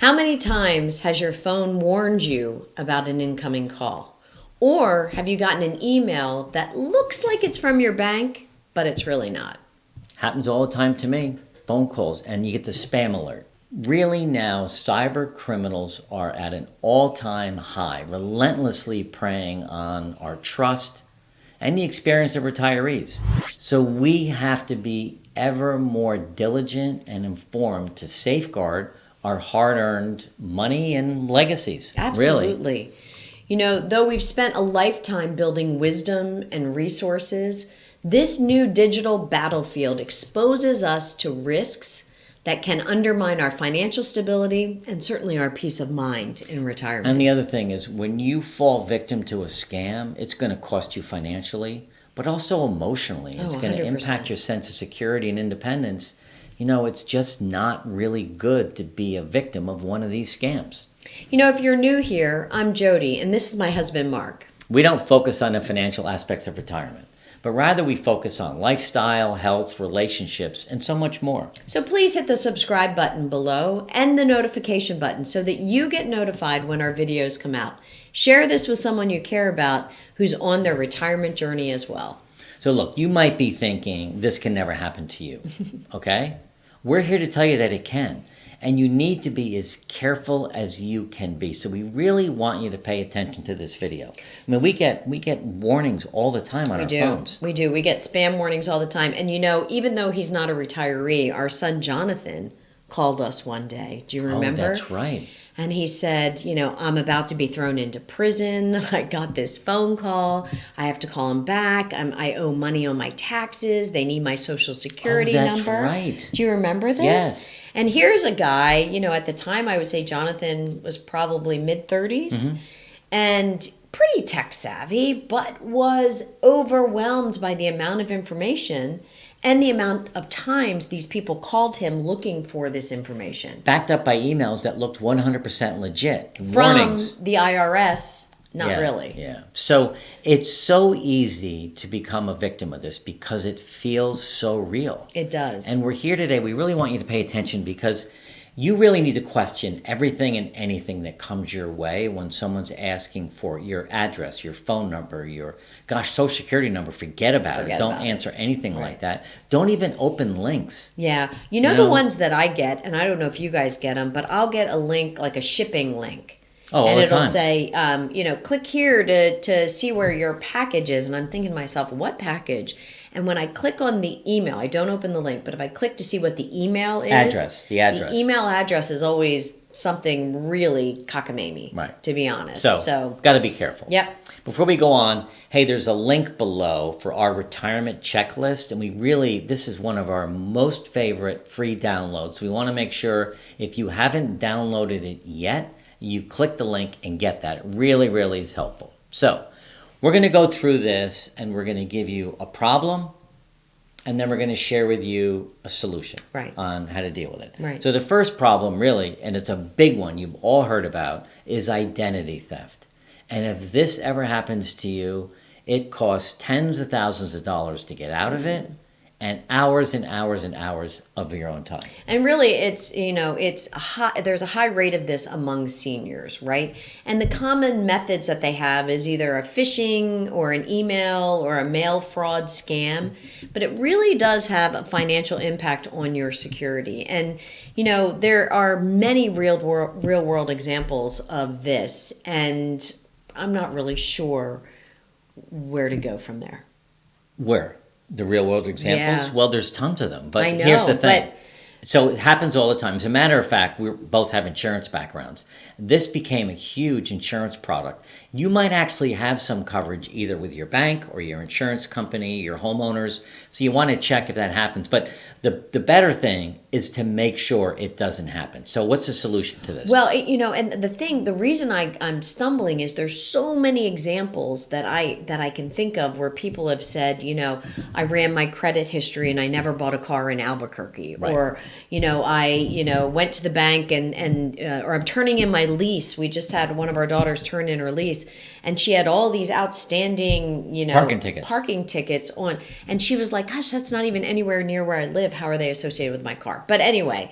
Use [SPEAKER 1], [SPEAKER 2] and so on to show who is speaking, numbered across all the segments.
[SPEAKER 1] How many times has your phone warned you about an incoming call? Or have you gotten an email that looks like it's from your bank, but it's really not?
[SPEAKER 2] Happens all the time to me. Phone calls, and you get the spam alert. Really now, cyber criminals are at an all-time high, relentlessly preying on our trust and the experience of retirees. So we have to be ever more diligent and informed to safeguard our hard-earned money and legacies.
[SPEAKER 1] Absolutely.
[SPEAKER 2] Really.
[SPEAKER 1] You know, though we've spent a lifetime building wisdom and resources, this new digital battlefield exposes us to risks that can undermine our financial stability and certainly our peace of mind in retirement.
[SPEAKER 2] And the other thing is, when you fall victim to a scam, it's going to cost you financially, but also emotionally. It's going to
[SPEAKER 1] 100%.
[SPEAKER 2] impact your sense of security and independence. You know, it's just not really good to be a victim of one of these scams.
[SPEAKER 1] You know, if you're new here, I'm Jody, and this is my husband, Mark.
[SPEAKER 2] We don't focus on the financial aspects of retirement, but rather we focus on lifestyle, health, relationships, and so much more.
[SPEAKER 1] So please hit the subscribe button below and the notification button so that you get notified when our videos come out. Share this with someone you care about who's on their retirement journey as well.
[SPEAKER 2] So look, you might be thinking this can never happen to you, okay? We're here to tell you that it can. And you need to be as careful as you can be. So we really want you to pay attention to this video. I mean, we get warnings all the time on our phones.
[SPEAKER 1] We do. We get spam warnings all the time. And you know, even though he's not a retiree, our son Jonathan called us one day. Do you remember?
[SPEAKER 2] Oh, that's right.
[SPEAKER 1] And he said, you know, I'm about to be thrown into prison. I got this phone call. I have to call him back. I owe money on my taxes. They need my social security
[SPEAKER 2] that's
[SPEAKER 1] number.
[SPEAKER 2] Right.
[SPEAKER 1] Do you remember this?
[SPEAKER 2] Yes.
[SPEAKER 1] And here's a guy, you know, at the time I would say Jonathan was probably mid-30s and pretty tech savvy, but was overwhelmed by the amount of information and the amount of times these people called him looking for this information.
[SPEAKER 2] Backed up by emails that looked 100% legit.
[SPEAKER 1] From
[SPEAKER 2] Warnings.
[SPEAKER 1] the IRS, not really.
[SPEAKER 2] Yeah. So it's so easy to become a victim of this because it feels so real.
[SPEAKER 1] It does.
[SPEAKER 2] And we're here today. We really want you to pay attention because you really need to question everything and anything that comes your way when someone's asking for your address, your phone number, your, social security number. Forget about it. Don't answer anything like that. Don't even open links.
[SPEAKER 1] Yeah. You know the ones that I get, and I don't know if you guys get them, but I'll get a link, like a shipping link.
[SPEAKER 2] Oh,
[SPEAKER 1] and
[SPEAKER 2] all the
[SPEAKER 1] it'll
[SPEAKER 2] time.
[SPEAKER 1] say, you know, click here to see where your package is. And I'm thinking to myself, what package? And when I click on the email, I don't open the link, but if I click to see what the email is,
[SPEAKER 2] the address.
[SPEAKER 1] The email address is always something really cockamamie,
[SPEAKER 2] right?
[SPEAKER 1] To be honest.
[SPEAKER 2] So got to be careful.
[SPEAKER 1] Yep.
[SPEAKER 2] Before we go on, hey, there's a link below for our retirement checklist, and this is one of our most favorite free downloads. So we want to make sure if you haven't downloaded it yet, you click the link and get that. It really, really is helpful. So we're going to go through this and we're going to give you a problem and then we're going to share with you a solution on how to deal with it.
[SPEAKER 1] Right.
[SPEAKER 2] So the first problem really, and it's a big one you've all heard about, is identity theft. And if this ever happens to you, it costs tens of thousands of dollars to get out of it. And hours and hours and hours of your own time.
[SPEAKER 1] And really, it's, you know, there's a high rate of this among seniors, right? And the common methods that they have is either a phishing or an email or a mail fraud scam. But it really does have a financial impact on your security. And, you know, there are many real world examples of this. And I'm not really sure where to go from there.
[SPEAKER 2] Where? The real world examples?
[SPEAKER 1] Yeah.
[SPEAKER 2] Well, there's tons of them. But
[SPEAKER 1] I know,
[SPEAKER 2] here's the thing. So it happens all the time. As a matter of fact, we both have insurance backgrounds. This became a huge insurance product. You might actually have some coverage either with your bank or your insurance company, your homeowners. So you want to check if that happens. But the better thing is to make sure it doesn't happen. So what's the solution to this?
[SPEAKER 1] Well, you know, and the reason I'm stumbling is there's so many examples that I can think of where people have said, you know, I ran my credit history and I never bought a car in Albuquerque,
[SPEAKER 2] right.
[SPEAKER 1] Or I went to the bank and or I'm turning in my lease. We just had one of our daughters turn in her lease, and she had all these outstanding, parking tickets on, and she was like, "Gosh, that's not even anywhere near where I live. How are they associated with my car?" But anyway,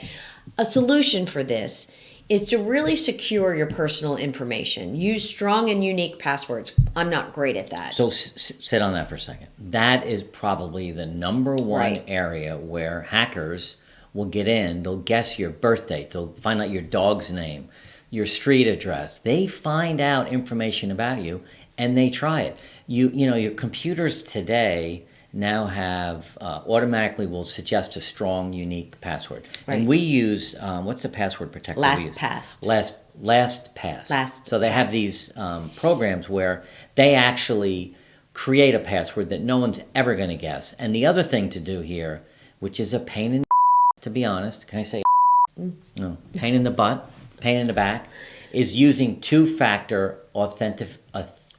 [SPEAKER 1] a solution for this is to really secure your personal information. Use strong and unique passwords. I'm not great at that.
[SPEAKER 2] So sit on that for a second. That is probably the number one
[SPEAKER 1] Right.
[SPEAKER 2] area where hackers will get in. They'll guess your birth date. They'll find out your dog's name, your street address. They find out information about you, and they try it. You know, your computers today now have automatically will suggest a strong, unique password.
[SPEAKER 1] Right.
[SPEAKER 2] And we use what's the password protector? we use?
[SPEAKER 1] LastPass.
[SPEAKER 2] LastPass. So they have
[SPEAKER 1] LastPass.
[SPEAKER 2] these programs where they actually create a password that no one's ever going to guess. And the other thing to do here, which is a pain in the to be honest, can I say no, pain in the butt, pain in the back, is using two-factor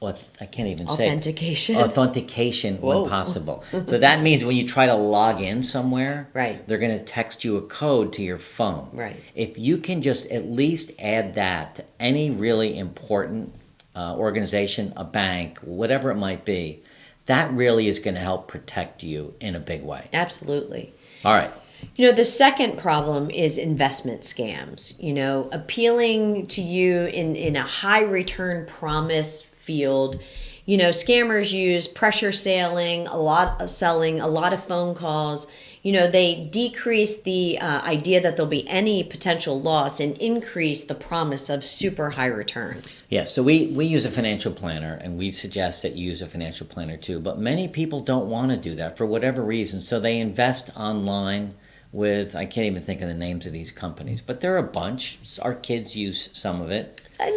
[SPEAKER 2] I can't even say
[SPEAKER 1] Authentication.
[SPEAKER 2] authentication
[SPEAKER 1] Whoa.
[SPEAKER 2] when possible. So that means when you try to log in somewhere,
[SPEAKER 1] Right.
[SPEAKER 2] they're going to text you a code to your phone.
[SPEAKER 1] Right.
[SPEAKER 2] If you can just at least add that to any really important organization, a bank, whatever it might be, that really is going to help protect you in a big way.
[SPEAKER 1] Absolutely.
[SPEAKER 2] All right.
[SPEAKER 1] You know, the second problem is investment scams. You know, appealing to you in a high return promise field. You know, scammers use pressure selling, a lot of phone calls. You know, they decrease the idea that there'll be any potential loss and increase the promise of super high returns.
[SPEAKER 2] Yeah, so we use a financial planner, and we suggest that you use a financial planner too. But many people don't want to do that for whatever reason, so they invest online with, I can't even think of the names of these companies, but there are a bunch. Our kids use some of it.
[SPEAKER 1] And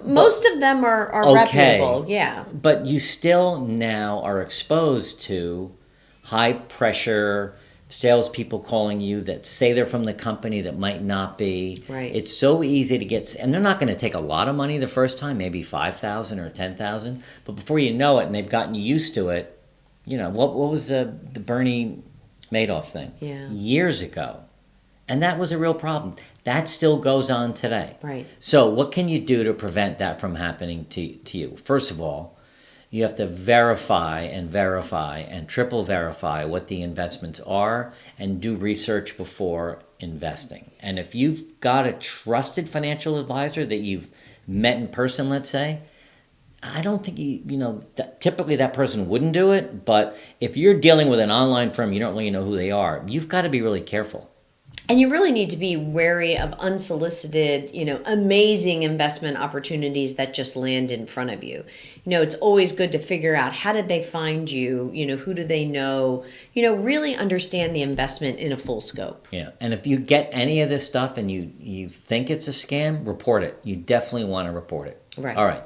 [SPEAKER 1] most of them are
[SPEAKER 2] Okay.
[SPEAKER 1] reputable, yeah.
[SPEAKER 2] But you still now are exposed to high pressure salespeople calling you that say they're from the company that might not be.
[SPEAKER 1] Right.
[SPEAKER 2] It's so easy to get, and they're not going to take a lot of money the first time, maybe 5,000 or 10,000. But before you know it, and they've gotten used to it, you know what was the Bernie Madoff thing?
[SPEAKER 1] Yeah.
[SPEAKER 2] Years ago, and that was a real problem. That still goes on today.
[SPEAKER 1] Right.
[SPEAKER 2] So what can you do to prevent that from happening to you? First of all, you have to verify and triple verify what the investments are and do research before investing. And if you've got a trusted financial advisor that you've met in person, let's say, I don't think typically that person wouldn't do it, but if you're dealing with an online firm, you don't really know who they are, you've got to be really careful.
[SPEAKER 1] And you really need to be wary of unsolicited, you know, amazing investment opportunities that just land in front of you. You know, it's always good to figure out how did they find you, you know, who do they know, you know, really understand the investment in a full scope.
[SPEAKER 2] Yeah, and if you get any of this stuff and you think it's a scam, report it. You definitely want to report it.
[SPEAKER 1] Right.
[SPEAKER 2] All right.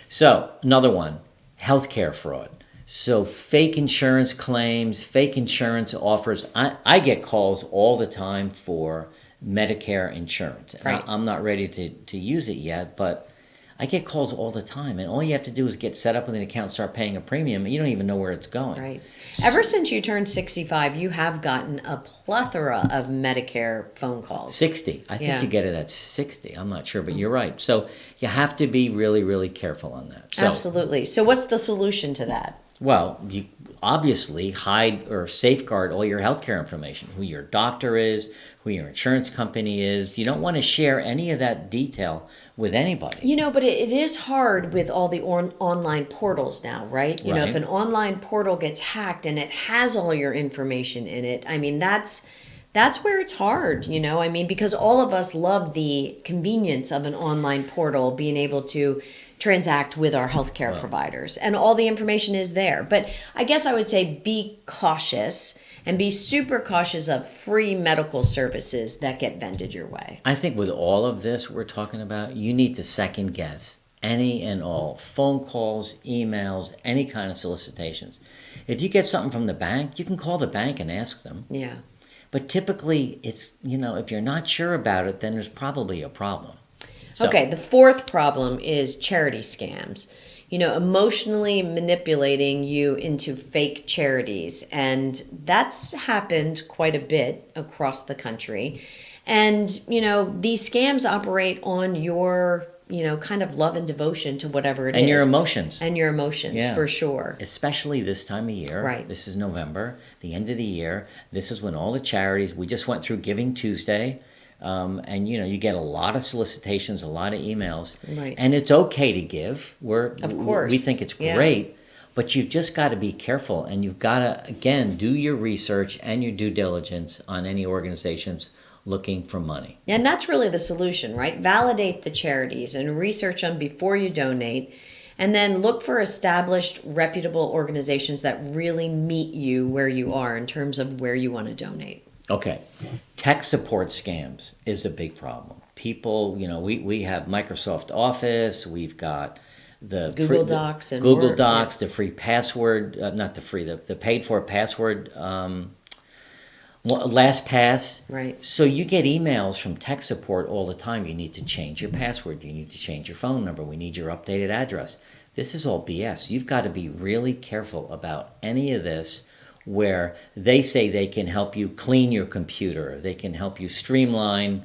[SPEAKER 2] So another one, healthcare fraud. So fake insurance claims, fake insurance offers. I get calls all the time for Medicare insurance. And
[SPEAKER 1] Right.
[SPEAKER 2] I'm not ready to use it yet, but I get calls all the time. And all you have to do is get set up with an account, start paying a premium, and you don't even know where it's going.
[SPEAKER 1] Right. Ever since you turned 65, you have gotten a plethora of Medicare phone calls.
[SPEAKER 2] 60. I think
[SPEAKER 1] Yeah.
[SPEAKER 2] you get it at 60. I'm not sure, but you're right. So you have to be really, really careful on that. So,
[SPEAKER 1] Absolutely. So what's the solution to that?
[SPEAKER 2] well, you obviously hide or safeguard all your healthcare information, who your doctor is, who your insurance company is. You don't want to share any of that detail with anybody.
[SPEAKER 1] You know, but it is hard with all the online portals now, right? You know, if
[SPEAKER 2] Right.
[SPEAKER 1] an online portal gets hacked and it has all your information in it, I mean, that's where it's hard, you know? I mean, because all of us love the convenience of an online portal, being able to transact with our healthcare providers, and all the information is there. But I guess I would say be cautious and be super cautious of free medical services that get vended your way.
[SPEAKER 2] I think with all of this we're talking about, you need to second guess any and all phone calls, emails, any kind of solicitations. If you get something from the bank, you can call the bank and ask them.
[SPEAKER 1] Yeah.
[SPEAKER 2] But typically, it's, if you're not sure about it, then there's probably a problem. So,
[SPEAKER 1] Okay, the fourth problem is charity scams. You know, emotionally manipulating you into fake charities. And that's happened quite a bit across the country. And, you know, these scams operate on your, you know, kind of love and devotion to whatever it is.
[SPEAKER 2] and your emotions.
[SPEAKER 1] And your emotions,
[SPEAKER 2] Yeah.
[SPEAKER 1] for sure.
[SPEAKER 2] Especially this time of year.
[SPEAKER 1] Right.
[SPEAKER 2] This is November, the end of the year. This is when all the charities, we just went through Giving Tuesday. And you get a lot of solicitations, a lot of emails,
[SPEAKER 1] Right.
[SPEAKER 2] and it's okay to give.
[SPEAKER 1] Of course.
[SPEAKER 2] We think it's
[SPEAKER 1] Yeah.
[SPEAKER 2] great, but you've just got to be careful, and you've got to again do your research and your due diligence on any organizations looking for money.
[SPEAKER 1] And that's really the solution, right? Validate the charities and research them before you donate. And then look for established, reputable organizations that really meet you where you are in terms of where you want to donate.
[SPEAKER 2] Okay. Tech support scams is a big problem. People, we have Microsoft Office, we've got the
[SPEAKER 1] Google Docs and
[SPEAKER 2] Google
[SPEAKER 1] Word,
[SPEAKER 2] Docs, the free password, not the free, the paid for password, LastPass.
[SPEAKER 1] Right.
[SPEAKER 2] So you get emails from tech support all the time. You need to change your password. You need to change your phone number. We need your updated address. This is all BS. You've got to be really careful about any of this where they say they can help you clean your computer. They can help you streamline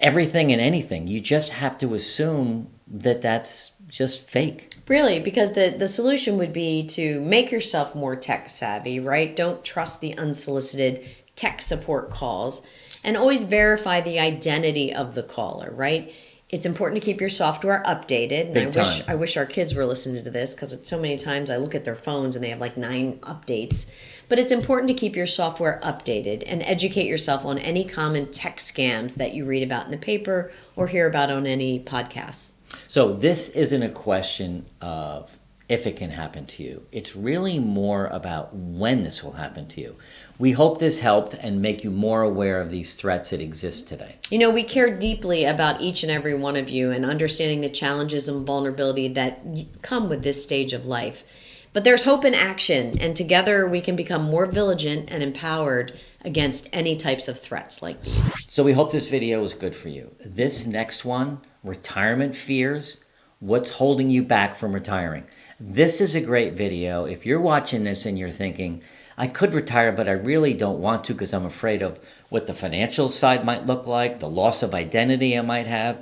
[SPEAKER 2] everything and anything. You just have to assume that that's just fake.
[SPEAKER 1] Really, because the solution would be to make yourself more tech savvy, right? Don't trust the unsolicited tech support calls and always verify the identity of the caller, right? It's important to keep your software updated. And
[SPEAKER 2] Big time.
[SPEAKER 1] I wish our kids were listening to this because so many times I look at their phones and they have like 9 updates. But it's important to keep your software updated and educate yourself on any common tech scams that you read about in the paper or hear about on any podcasts.
[SPEAKER 2] So this isn't a question of if it can happen to you. It's really more about when this will happen to you. We hope this helped and make you more aware of these threats that exist today.
[SPEAKER 1] We care deeply about each and every one of you and understanding the challenges and vulnerability that come with this stage of life. But there's hope in action, and together we can become more vigilant and empowered against any types of threats like these.
[SPEAKER 2] So we hope this video was good for you. This next one, retirement fears, what's holding you back from retiring? This is a great video. If you're watching this and you're thinking, I could retire, but I really don't want to because I'm afraid of what the financial side might look like, the loss of identity I might have,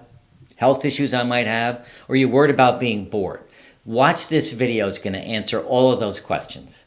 [SPEAKER 2] health issues I might have, or you're worried about being bored. Watch this video. It's going to answer all of those questions.